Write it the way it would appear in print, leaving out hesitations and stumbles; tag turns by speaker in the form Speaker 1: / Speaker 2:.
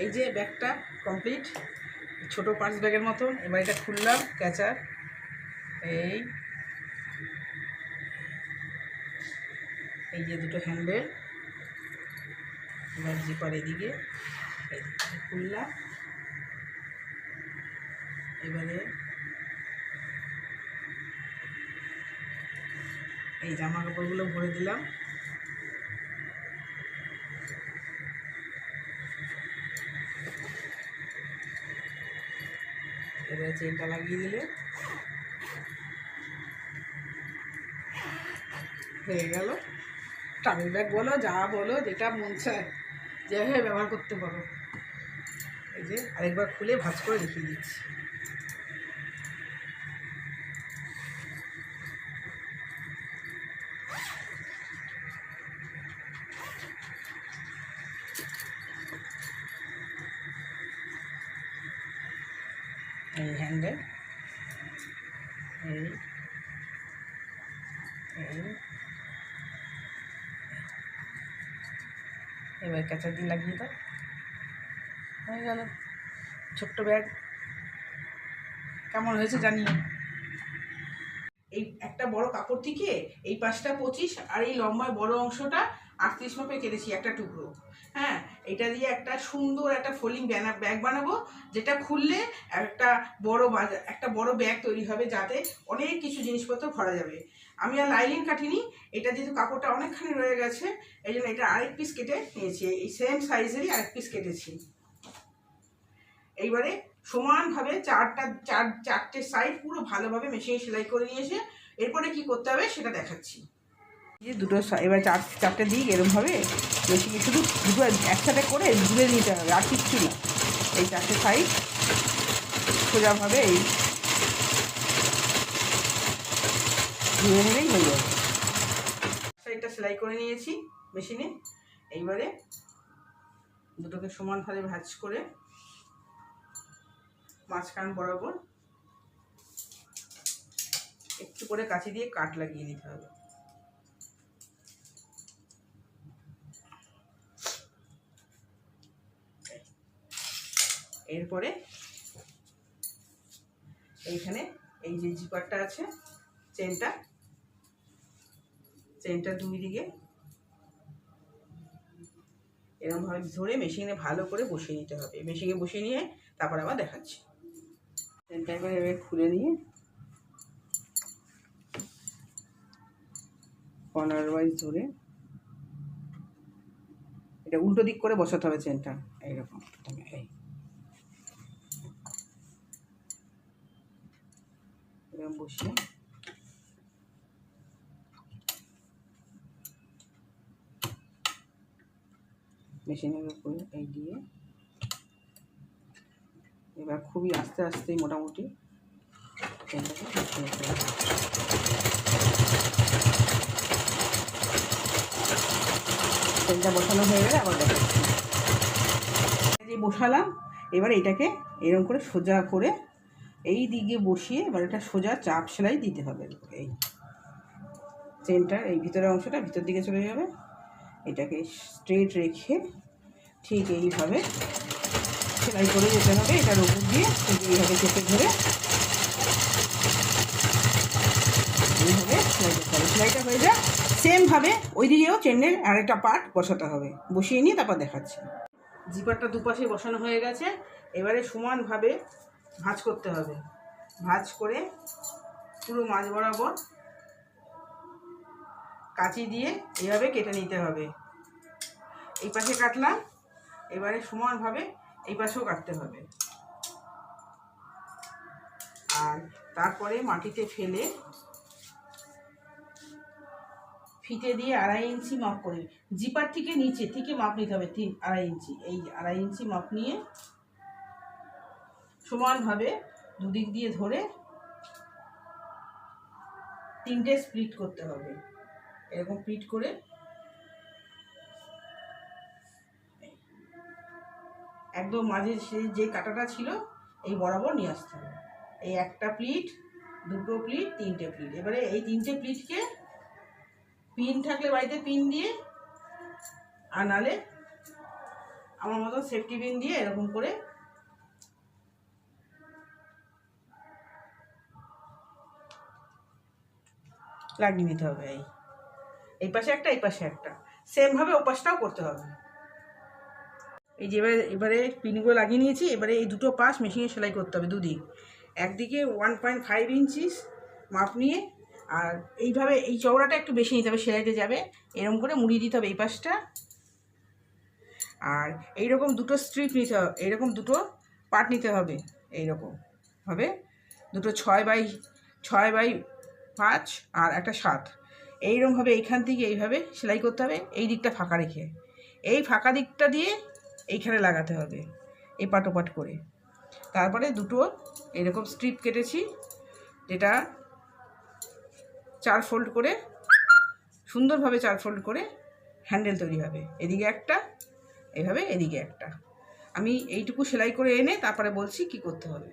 Speaker 1: এই যে ব্যাগটা কমপ্লিট, ছোট পার্স ব্যাগের মতন। এবার এটা খুললাম ক্যাচার, এই যে দুটো হ্যান্ডেল। এবার জিপার এদিকে খুললাম। এবারে এই জামা কাপড়গুলো ভরে দিলাম। এবারে চেনটা লাগিয়ে দিলে হয়ে গেল। ট্রাভেল ব্যাগ বলো, যা বলো, যেটা মন চায় যেভাবে ব্যবহার করতে পারো। এই যে আরেকবার খুলে ভাঁজ করে দেখিয়ে দিচ্ছি। এই হ্যান্ডেল, এই এবার ক্যাচার দিয়ে লাগিয়ে দাও, হয়ে গেল ছোট্ট ব্যাগ। কেমন হয়েছে জানিয়ে। এই একটা বড় কাপড় থেকে এই পাশটা 25 আর এই লম্বা বড় অংশটা 38 মাপে কেটেছি একটা টুকরো। হ্যাঁ, এটা দিয়ে একটা সুন্দর একটা ফোল্ডিং ব্যাগ বানাবো, যেটা খুললে একটা বড় ব্যাগ তৈরি হবে, যাতে অনেক কিছু জিনিসপত্র ভরা যাবে। আমি আর লাইলিন কাটিনি, এটা যেহেতু কাপড়টা অনেকখানি রয়ে গেছে, এই জন্য এটা আরেক পিস কেটে নিয়েছি। এই সেম সাইজেরই আরেক পিস কেটেছি। এইবারে সমানভাবে চারটে সাইড পুরো ভালোভাবে মেশিনে সেলাই করে নিয়েছে। এরপরে কি করতে হবে সেটা দেখাচ্ছি। এই দুটো এবার চারটে দিক এরকমভাবে মেশিনে শুধু দুটো একসাথে করে ঘুরে নিতে হবে, আর কিচ্ছু না। এই চারটে সাইড সোজাভাবে এই ঘুরে নিলেই হয়ে যাবে। সাইডটা সেলাই করে নিয়েছি মেশিনে। এইবারে দুটোকে সমানভাবে ভাঁজ করে মাঝখান বরাবর একটু করে কাঁচি দিয়ে কাট লাগিয়ে নিতে হবে। এরপরে এইখানে এই যে জিপারটা আছে, চেনটা দুই দিকে এরকমভাবে ধরে মেশিনে ভালো করে বসিয়ে নিতে হবে। মেশিনে বসিয়ে নিয়ে তারপর আবার দেখাচ্ছি। চেনটা এবার খুলে নিয়ে কর্নার ওয়াইজ ধরে এটা উল্টো দিক করে বসাতে হবে চেনটা। এইরকম এরকম বসিয়ে মেশিনের উপরে এই দিয়ে এবার খুবই আস্তে আস্তে মোটামুটি চেনটাকে বসিয়ে নিতে হবে। চেনটা বসানো হয়ে গেলে আবার দেখাচ্ছি। যে বসালাম, এবার এটাকে এরকম করে সোজা করে এই দিকে বসিয়ে এবার এটা সোজা চাপ সেলাই দিতে হবে। এই চেনটার এই ভিতরের অংশটা ভিতর দিকে চলে যাবে। এটাকে স্ট্রেট রেখে ঠিক এইভাবে সেলাই করে যেতে হবে। এটার উপর দিয়ে এইভাবে চেপে ধরে এইভাবে সেলাই করতে হবে। সেলাইটা হয়ে যায় সেমভাবে ওই দিকেও চেনের আরেকটা পার্ট বসাতে হবে। বসিয়ে নিয়ে তারপর দেখাচ্ছি। জিপারটা দুপাশে বসানো হয়ে গেছে। এবারে সমানভাবে ভাঁজ করতে হবে। ভাঁজ করে পুরো মাঝ বরাবর কাঁচি দিয়ে এইভাবে কেটে নিতে হবে। এই পাশে কাটলাম, এবারে সমানভাবে এই পাশেও কাটতে হবে। আর তারপরে মাটিতে ফেলে ফিতে দিয়ে 2.5 ইঞ্চি মাপ করে, জিপার থেকে নিচে থেকে মাপ নিতে হবে 2.5 ইঞ্চি। এই 2.5 ইঞ্চি মাপ নিয়ে সমানভাবে দুদিক দিয়ে ধরে 3টে স্প্লিট করতে হবে। এরকম প্লিট করে একদম মাঝে যে কাটাটা ছিল এই বরাবর নিয়ে আসতে হবে। এই একটা প্লিট, দুটো প্লিট, 3টে প্লিট। এবারে এই 3টে প্লিটকে পিন থাকলে বাড়িতে পিন দিয়ে, আর নালে আমার মতো সেফটি পিন দিয়ে এরকম করে লাগিয়ে নিতে হবে। এই পাশে একটা, এই পাশে একটা, সেমভাবে ও পাশটাও করতে হবে। এই যে এবারে পিনগুলো লাগিয়ে নিয়েছি। এবারে এই দুটো পাশ মেশিনে সেলাই করতে হবে দুদিক। একদিকে 1.5 ইঞ্চিস মাপ নিয়ে, আর এইভাবে এই চওড়াটা একটু বেশি নিতে হবে, সেলাইতে যাবে। এরকম করে মুড়িয়ে দিতে হবে এই পাশটা। আর এইরকম দুটো স্ট্রিপ নিতে হবে, এইরকম দুটো পার্ট নিতে হবে। এইরকম হবে দুটো 6x5 আর একটা 7। এইরকমভাবে এইখান থেকে এইভাবে সেলাই করতে হবে, এই দিকটা ফাঁকা রেখে। এই ফাঁকা দিকটা দিয়ে এইখানে লাগাতে হবে এপাট করে। তারপরে দুটো এরকম স্ট্রিপ কেটেছি, যেটা 4 ফোল্ড করে, সুন্দরভাবে 4 ফোল্ড করে হ্যান্ডেল তৈরি হবে। এদিকে একটা, এইভাবে এদিকে একটা। আমি এইটুকু সেলাই করে এনে তারপরে বলছি কি করতে হবে।